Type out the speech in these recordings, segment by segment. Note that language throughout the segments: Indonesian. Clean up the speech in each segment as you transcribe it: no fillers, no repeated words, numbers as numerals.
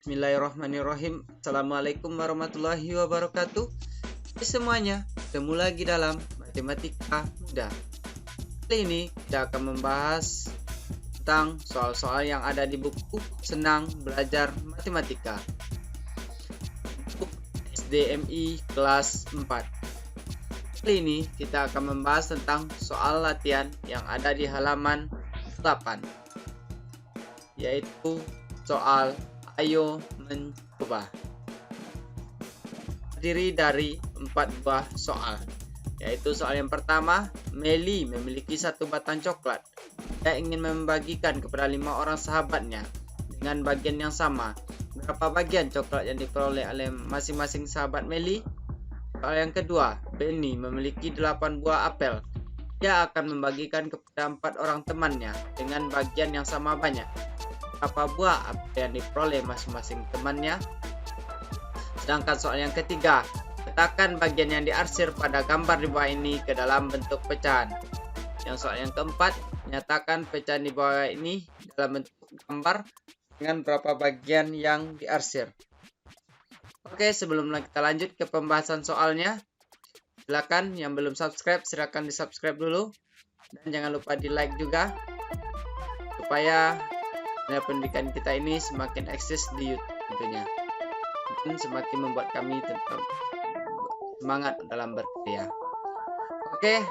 Bismillahirrahmanirrahim. Assalamualaikum warahmatullahi wabarakatuh. Semuanya, ketemu lagi dalam Matematika Mudah. Kali ini kita akan membahas tentang soal-soal yang ada di buku Senang Belajar Matematika, buku SDMI kelas 4. Kali ini kita akan membahas tentang soal latihan yang ada di halaman 8, yaitu soal ayo mencoba. Terdiri dari 4 buah soal, yaitu soal yang pertama, Meli memiliki 1 batang coklat. Dia ingin membagikan kepada 5 orang sahabatnya dengan bagian yang sama. Berapa bagian coklat yang diperoleh oleh masing-masing sahabat Meli? Soal yang kedua, Benny memiliki 8 buah apel. Dia akan membagikan kepada 4 orang temannya dengan bagian yang sama banyak. Berapa buah apel yang diperoleh masing-masing temannya? Sedangkan soal yang ketiga, letakkan bagian yang diarsir pada gambar di bawah ini ke dalam bentuk pecahan. Yang soal yang keempat, nyatakan pecahan di bawah ini dalam bentuk gambar dengan berapa bagian yang diarsir. Oke, sebelum kita lanjut ke pembahasan soalnya, silakan yang belum subscribe silakan di subscribe dulu, dan jangan lupa di like juga supaya pendidikan kita ini semakin eksis di YouTube tentunya, dan semakin membuat kami tetap semangat dalam berkarya. Oke,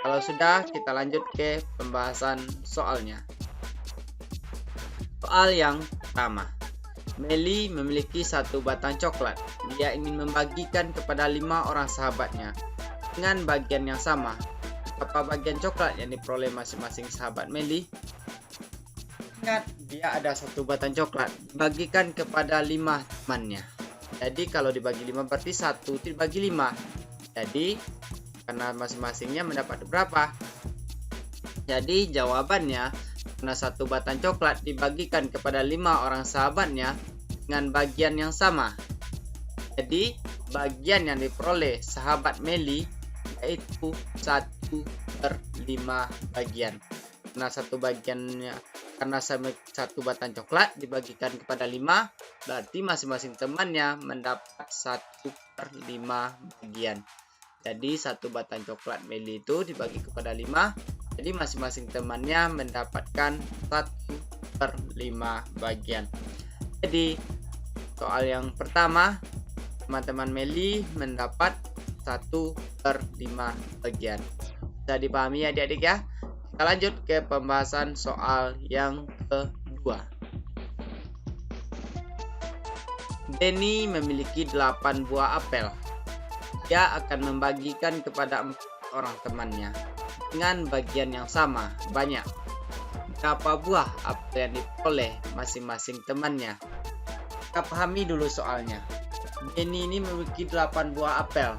kalau sudah, kita lanjut ke pembahasan soalnya. Soal yang pertama, Meli memiliki 1 batang coklat. Dia ingin membagikan kepada 5 orang sahabatnya dengan bagian yang sama. Berapa bagian coklat yang diperoleh masing-masing sahabat Meli? Ingat, dia ada 1 batang coklat, dibagikan kepada 5 temannya. Jadi kalau dibagi 5 berarti 1 dibagi 5. Jadi karena masing-masingnya mendapat berapa? Jadi jawabannya, karena 1 batang coklat dibagikan kepada 5 orang sahabatnya dengan bagian yang sama. Jadi bagian yang diperoleh sahabat Meli yaitu 1/5 bagian. Karena 1 batang coklat dibagikan kepada 5, berarti masing-masing temannya mendapat 1/5 bagian. Jadi 1 batang coklat Meli itu dibagi kepada 5, jadi masing-masing temannya mendapatkan 1/5 bagian. Jadi soal yang pertama, teman-teman Meli mendapat 1/5 bagian. Bisa dipahami ya adik-adik ya? Kita lanjut ke pembahasan soal yang kedua. Benny memiliki 8 buah apel. Dia akan membagikan kepada 4 orang temannya dengan bagian yang sama banyak. Berapa buah apel yang diperoleh masing-masing temannya? Kita pahami dulu soalnya. Benny ini memiliki 8 buah apel.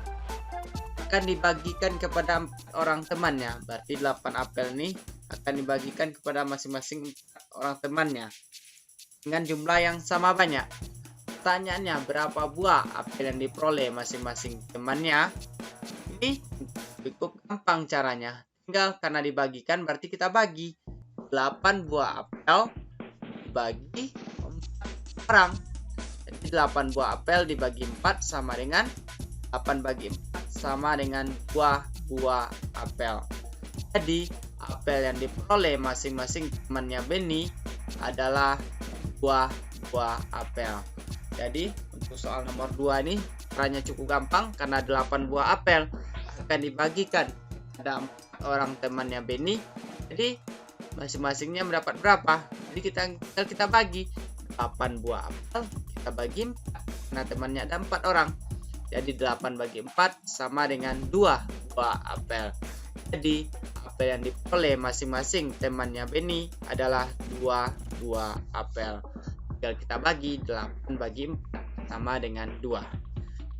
Akan dibagikan kepada 4 orang temannya. Berarti 8 apel ini akan dibagikan kepada masing-masing 4 orang temannya dengan jumlah yang sama banyak. Pertanyaannya, berapa buah apel yang diperoleh masing-masing temannya? Ini cukup gampang caranya. Tinggal karena dibagikan berarti kita bagi 8 buah apel dibagi 4 orang. Jadi 8 buah apel dibagi 4 sama dengan 8 bagi 4 sama dengan 2 buah apel. Jadi apel yang diperoleh masing-masing temannya Benny adalah 2 buah apel. Jadi untuk soal nomor 2 ini caranya cukup gampang karena 8 buah apel akan dibagikan pada 4 orang temannya Benny. Jadi masing-masingnya mendapat berapa? Jadi kita bagi 8 buah apel, kita bagi 4 karena temannya ada 4 orang. Jadi 8 bagi 4 sama dengan 2 buah apel. Jadi apel yang diperoleh masing-masing temannya Benny adalah 2 buah apel. Tinggal kita bagi 8 bagi 4 sama dengan 2.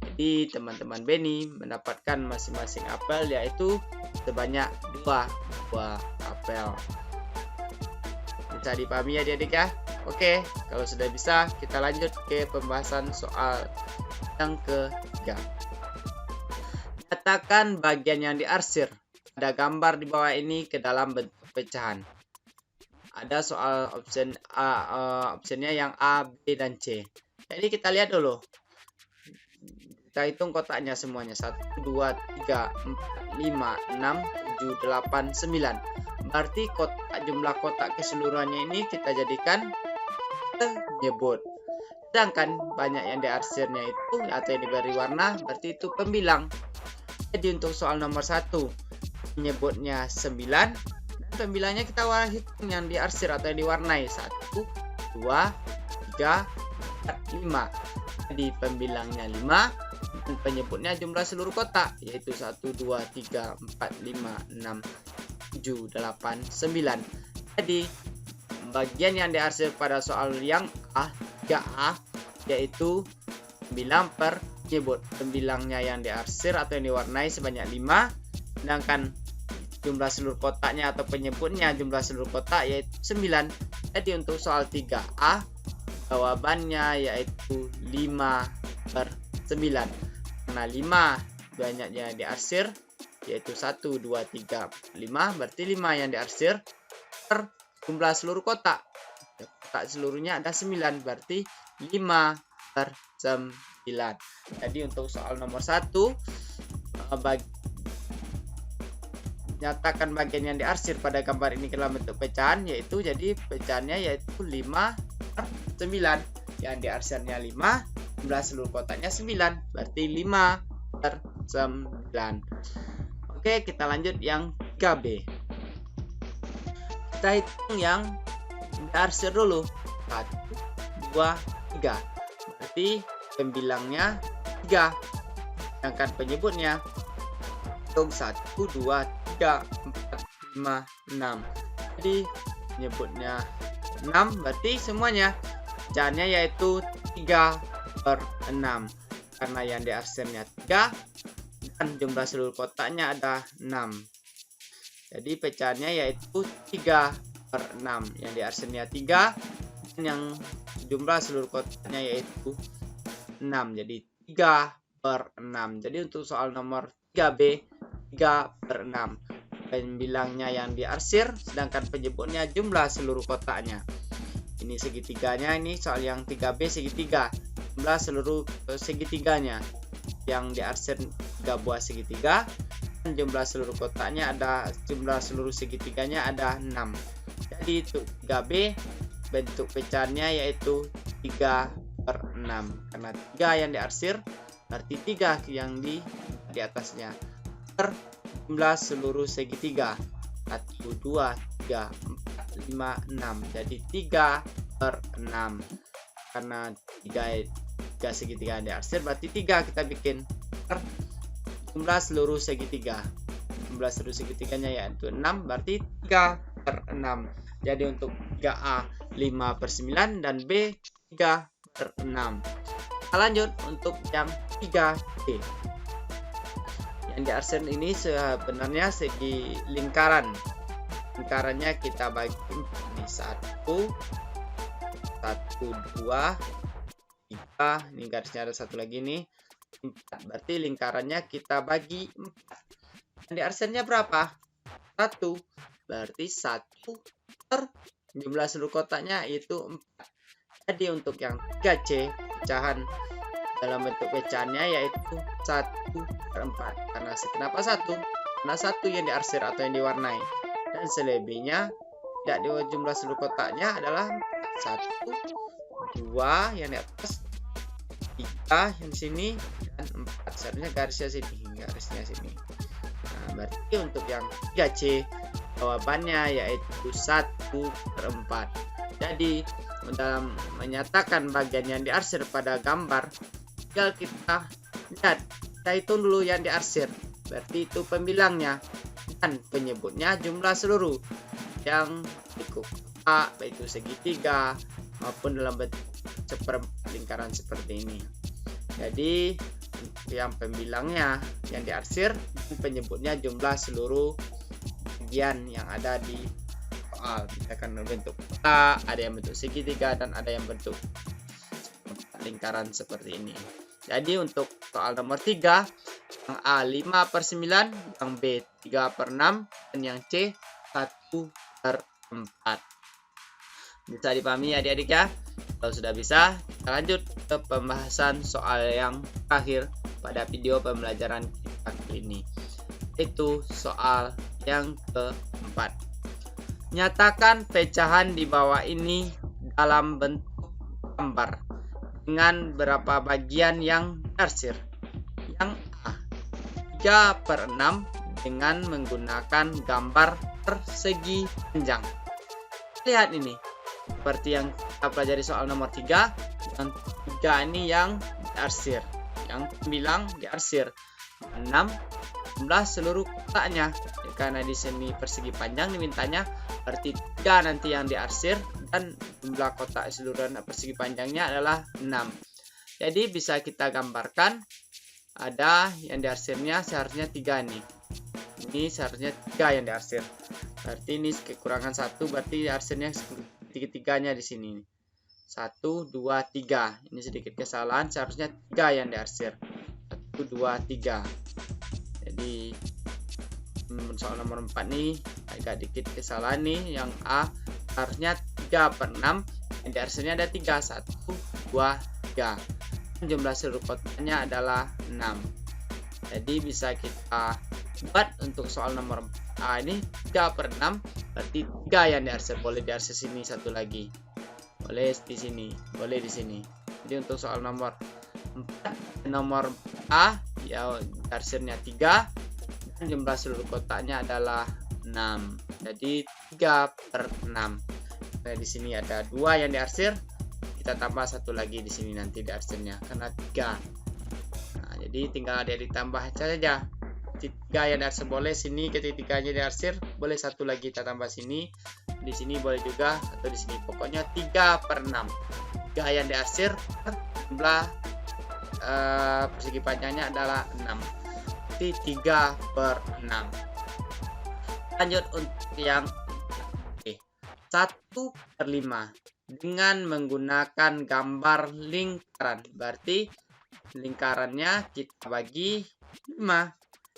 Jadi teman-teman Benny mendapatkan masing-masing apel yaitu sebanyak 2 buah apel. Bisa dipahami ya adik-adik ya? Oke, kalau sudah bisa kita lanjut ke pembahasan soal yang ketiga. Nyatakan bagian yang diarsir pada gambar di bawah ini ke dalam bentuk pecahan. Ada soal option A, optionnya yang A, B, dan C. Jadi kita lihat dulu. Kita hitung kotaknya semuanya. 1, 2, 3, 4, 5, 6, 7, 8, 9. Berarti jumlah kotak keseluruhannya ini kita jadikan penyebut. Sedangkan banyak yang diarsirnya itu atau yang diberi warna, berarti itu pembilang. Jadi untuk soal nomor 1, penyebutnya 9 dan pembilangnya kita hitung yang diarsir atau yang diwarnai. 1, 2, 3, 4, 5. Jadi pembilangnya 5 dan penyebutnya jumlah seluruh kotak, yaitu 1, 2, 3, 4, 5, 6, 7, 8, 9. Jadi bagian yang diarsir pada soal yang A, 3A, yaitu pembilang per penyebut. Pembilangnya yang diarsir atau yang diwarnai sebanyak 5, sedangkan jumlah seluruh kotaknya atau penyebutnya jumlah seluruh kotak yaitu 9. Jadi untuk soal 3A, jawabannya yaitu 5 per 9. Karena 5 banyaknya diarsir, yaitu 1, 2, 3, 5. Berarti 5 yang diarsir per jumlah seluruh kotak. Kotak seluruhnya ada 9. Berarti 5 per 9. Jadi untuk soal nomor 1, nyatakan bagian yang diarsir pada gambar ini dalam bentuk pecahan, yaitu jadi pecahannya yaitu 5 per 9. Yang diarsirnya 5, jumlah seluruh kotaknya 9, berarti 5 per 9. Oke, kita lanjut yang 3B. Kita hitung yang diarsir dulu. 1, 2, 3. Berarti pembilangnya 3. Sedangkan penyebutnya hitung 1, 2, 3, 4, 5, 6. Jadi penyebutnya 6, berarti semuanya pecahannya yaitu 3 per 6. Karena yang diarsirnya 3 dan jumlah seluruh kotaknya ada 6. Jadi pecahannya yaitu 3 per 6. Yang diarsirnya 3 dan yang jumlah seluruh kotaknya yaitu 6. Jadi 3 per 6. Jadi untuk soal nomor 3B, 3 per 6. Pembilangnya yang diarsir, sedangkan penyebutnya jumlah seluruh kotaknya. Ini segitiganya, ini soal yang 3B segitiga. Jumlah seluruh segitiganya. Yang diarsir 3 buah segitiga. Dan jumlah seluruh kotaknya ada, jumlah seluruh segitiganya ada 6. Jadi untuk 3B, bentuk pecahannya yaitu 3 per 6. Karena 3 yang diarsir, berarti 3 yang di atasnya. Per jumlah seluruh segitiga. 1, 2, 3, 4, 5, 6. Jadi 3 per 6. Karena 3 segitiga yang diarsir, berarti 3 kita bikin per jumlah seluruh segitiga. Jumlah seluruh segitiganya yaitu 6, berarti 3 per 6. Jadi untuk 3A 5 per 9 dan B 3 per 6. Kita lanjut untuk yang 3B. Yang diarsir ini sebenarnya segi lingkaran. Lingkarannya kita bagi ini 1, 2, 3. Ini garisnya ada satu lagi nih, 4. Berarti lingkarannya kita bagi 4. Yang diarsirnya berapa? 1. Berarti 1 per jumlah seluruh kotaknya itu 4. Jadi untuk yang 3C, pecahan dalam bentuk pecahannya yaitu 1 per 4. Kenapa 1? Karena 1 yang diarsir atau yang diwarnai. Dan selebihnya tidak di jumlah seluruh kotaknya adalah 1, 2 yang di atas, 3 yang di sini, dan 4. Seharusnya garisnya sini. Nah, berarti untuk yang 3C jawabannya yaitu 1 per 4. Jadi dalam menyatakan bagian yang diarsir pada gambar, tinggal kita lihat, kita hitung dulu yang diarsir, berarti itu pembilangnya, dan penyebutnya jumlah seluruh yang cukup A, baik itu segitiga maupun dalam bentuk seperempat lingkaran seperti ini. Jadi yang pembilangnya yang diarsir, penyebutnya jumlah seluruh bagian yang ada di soal. Misalkan bentuk kotak, ada yang bentuk segitiga, dan ada yang bentuk lingkaran seperti ini. Jadi untuk soal nomor 3, yang A 5 per 9, yang B 3 per 6, dan yang C 1 per 4. Bisa dipahami ya adik-adik ya. Kalau sudah bisa, kita lanjut ke pembahasan soal yang terakhir pada video pembelajaran kita kali ini, yaitu soal yang keempat. Nyatakan pecahan di bawah ini dalam bentuk gambar dengan berapa bagian yang diarsir. Yang A, 3/6 dengan menggunakan gambar persegi panjang. Lihat ini, seperti yang kita pelajari soal nomor 3, yang 3 ini yang diarsir, yang 9 diarsir, 6 jumlah seluruh kotaknya. Ya, karena di sini persegi panjang dimintanya, berarti 3 nanti yang diarsir dan jumlah kotak seluruh persegi panjangnya adalah 6. Jadi bisa kita gambarkan, ada yang diarsirnya seharusnya 3 nih. Ini seharusnya 3 yang diarsir. Berarti ini kekurangan 1, berarti diarsirnya tiga-tiganya di sini. 1, 2, 3. Ini sedikit kesalahan, seharusnya 3 yang diarsir. 1, 2, 3. Jadi soal nomor 4 nih agak dikit kesalahan nih. Yang A harusnya 3/6, yang diarsirnya ada 3. 1, 2, 3. Jumlah seluruh kotaknya adalah 6. Jadi bisa kita buat untuk soal nomor A ini 3/6, berarti 3 yang diarsir. Boleh diarsir sini satu lagi, boleh di sini, boleh di sini. Jadi untuk soal nomor 4, nomor A ya diarsirnya 3 dan jumlah seluruh kotaknya adalah 6. Jadi 3/6. Nah, di sini ada 2 yang diarsir, kita tambah satu lagi di sini nanti diarsirnya karena 3. Nah, jadi tinggal ada ditambah saja. 3 yang diarsir boleh, sini ketiganya diarsir, boleh satu lagi kita tambah sini, di sini boleh juga, atau di sini. Pokoknya 3/6. 3 yang diarsir, jumlah persegi panjangnya adalah 6. Jadi 3/6. Lanjut untuk yang 1/5 dengan menggunakan gambar lingkaran. Berarti lingkarannya kita bagi 5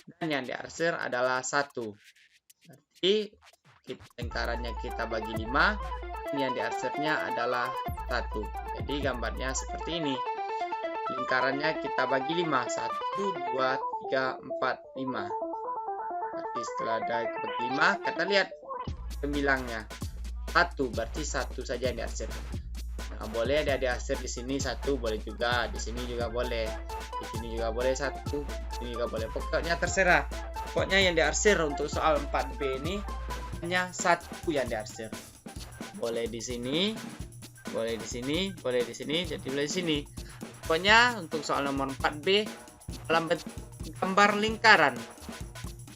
dan yang diarsir adalah 1. Berarti lingkarannya kita bagi 5 dan yang diarsirnya adalah 1. Jadi gambarnya seperti ini. Lingkarannya kita bagi 5. 1, 2, 3, 4, 5. Berarti setelah ada bagi 5, kita lihat pembilangnya. 1, berarti 1 saja yang diarsir. Nah, boleh ada diarsir di sini 1, boleh juga di sini juga boleh, di sini juga boleh 1, di sini juga boleh. Pokoknya terserah. Pokoknya yang diarsir untuk soal 4B ini hanya 1 yang diarsir. Boleh di sini, boleh di sini, boleh di sini, jadi boleh di sini. Pokoknya untuk soal nomor 4B dalam bentuk gambar lingkaran.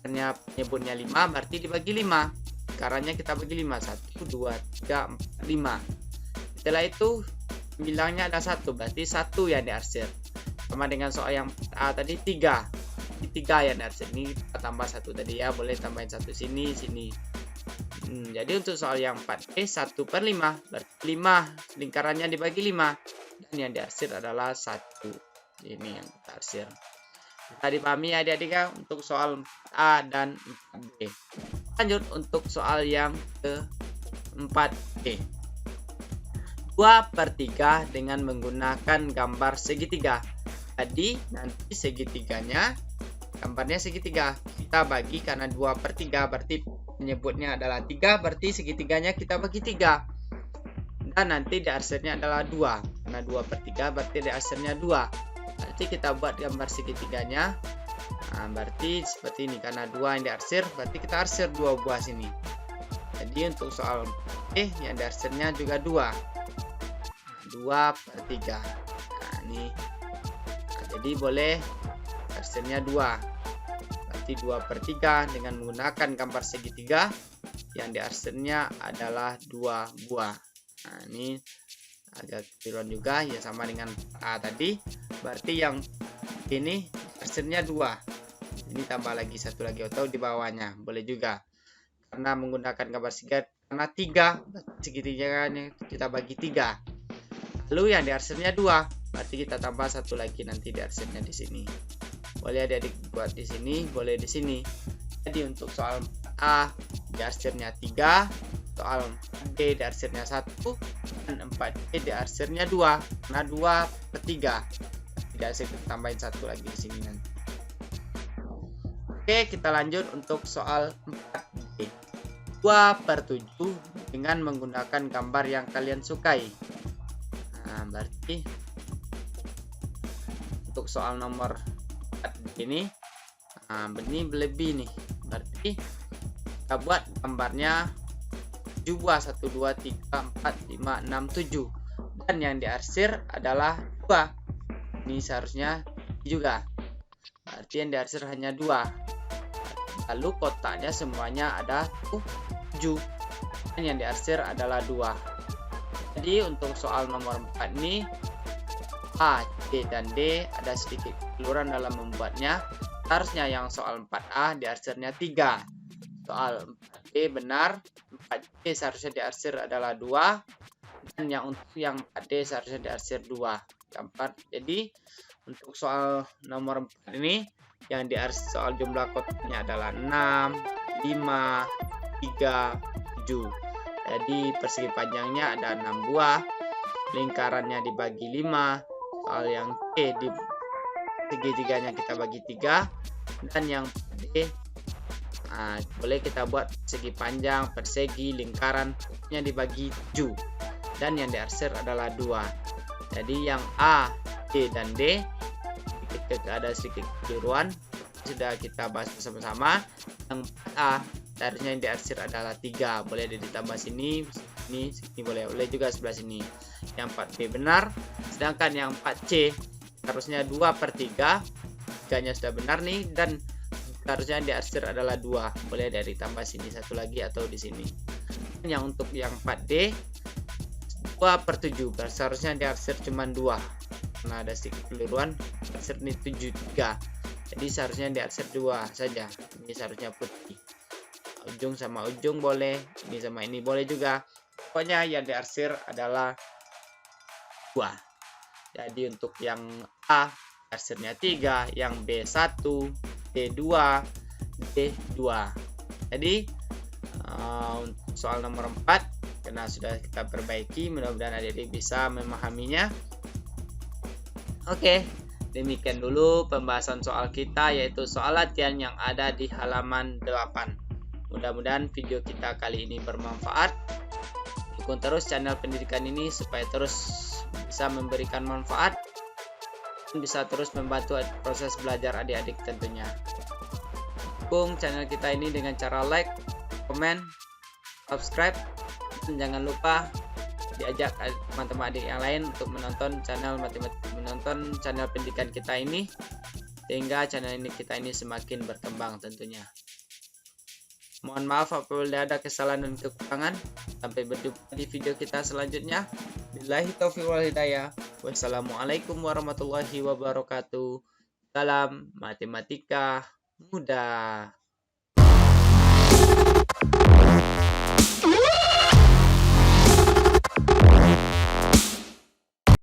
Karena penyebutnya 5, berarti dibagi 5. Lingkarannya kita bagi 5. 1, 2, 3, 4, 5. Setelah itu bilangnya ada 1, berarti 1 yang diarsir. Sama dengan soal yang A tadi 3. Ini 3 yang diarsir. Ini kita tambah 1 tadi ya, boleh tambahin 1 sini, sini. Jadi untuk soal yang 4B 1/5, berarti 5 lingkarannya dibagi 5 dan yang diarsir adalah 1. Ini yang diarsir. Bisa dipahami adik-adik untuk soal A dan 4B. Lanjut untuk soal yang ke-4B. 2/3 dengan menggunakan gambar segitiga. Jadi nanti segitiganya, gambarnya segitiga. Kita bagi karena 2/3 berarti menyebutnya adalah 3, berarti segitiganya kita bagi 3. Dan nanti diarsirnya adalah 2. Karena 2/3 berarti diarsirnya 2. Berarti kita buat gambar segitiganya. Nah, berarti seperti ini, karena 2 yang diarsir, berarti kita arsir 2 buah sini. Jadi untuk soal yang diarsirnya juga 2. 2/3. Nah, ini. Nah, jadi boleh arsirnya 2. Berarti 2/3 dengan menggunakan gambar segitiga yang diarsirnya adalah 2 buah. Nah, ini agak keliruan juga ya, sama dengan A tadi. Berarti yang ini arsirnya 2. Ini tambah lagi satu lagi atau di bawahnya boleh juga. Karena menggunakan gambar segitiga, karena 3 segitiganya kita bagi 3. Lalu yang diarsirnya 2, berarti kita tambah satu lagi nanti diarsirnya di sini. Boleh adik-adik buat di sini, boleh di sini. Jadi untuk soal A diarsirnya 3, soal 4D diarsirnya 1 dan 4C diarsirnya 2. Karena 2/3. Tidak saya tambahin 1 lagi di sini nanti. Oke, kita lanjut untuk soal 4D. 2/7 dengan menggunakan gambar yang kalian sukai. Nah, berarti untuk soal nomor 4D ini, ini lebih nih. Berarti kita buat gambarnya 7 buah, 1, 2, 3, 4, 5, 6, 7. Dan yang diarsir adalah 2. Ini seharusnya juga. Berarti yang diarsir hanya 2. Lalu kotaknya semuanya ada 7. Dan yang diarsir adalah 2. Jadi untuk soal nomor 4 ini, A, C, dan D ada sedikit kekeliruan dalam membuatnya. Harusnya yang soal 4A diarsirnya 3. Soal 4D benar, 4C seharusnya diarsir adalah 2. Dan yang untuk yang 4D seharusnya diarsir 2. Jadi untuk soal nomor 4 ini, yang diarsir soal jumlah kotaknya adalah 6, 5, 3, 7. Jadi persegi panjangnya ada 6 buah. Lingkarannya dibagi 5. Soal yang C di segitiganya kita bagi 3. Dan yang D boleh kita buat segi panjang, persegi, lingkarannya dibagi 7. Dan yang diarsir adalah 2. Jadi yang A, C, dan D ada sedikit kekeliruan. Sudah kita bahas bersama-sama. Yang A seharusnya yang diarsir adalah 3. Boleh ditambah sini boleh juga sebelah sini. Yang 4B benar. Sedangkan yang 4C harusnya 2/3. 3-nya sudah benar nih, dan seharusnya yang diarsir adalah 2. Boleh dari tambah sini 1 lagi atau di sini. Dan yang untuk yang 4D 2/7. Seharusnya diarsir cuma 2. Karena ada sedikit kekeliruan. Diarsir ini 73. Jadi seharusnya diarsir 2 saja. Ini seharusnya putih. Ujung sama ujung boleh. Ini sama ini boleh juga. Pokoknya yang diarsir adalah 2. Jadi untuk yang A diarsirnya 3, yang B 1, D 2, D 2. Jadi untuk soal nomor 4 karena sudah kita perbaiki, mudah-mudahan adik-adik bisa memahaminya. Oke, demikian dulu pembahasan soal kita, yaitu soal latihan yang ada di halaman 8. Mudah-mudahan video kita kali ini bermanfaat. Dukung terus channel pendidikan ini supaya terus bisa memberikan manfaat dan bisa terus membantu proses belajar adik-adik tentunya. Dukung channel kita ini dengan cara like, komen, subscribe, dan jangan lupa diajak teman-teman adik yang lain untuk menonton channel pendidikan kita ini, sehingga channel ini kita ini semakin berkembang tentunya. Mohon maaf apabila ada kesalahan dan kekurangan. Sampai berjumpa di video kita selanjutnya. Billahi taufiq wal hidayah. Wassalamualaikum warahmatullahi wabarakatuh. Salam matematika mudah.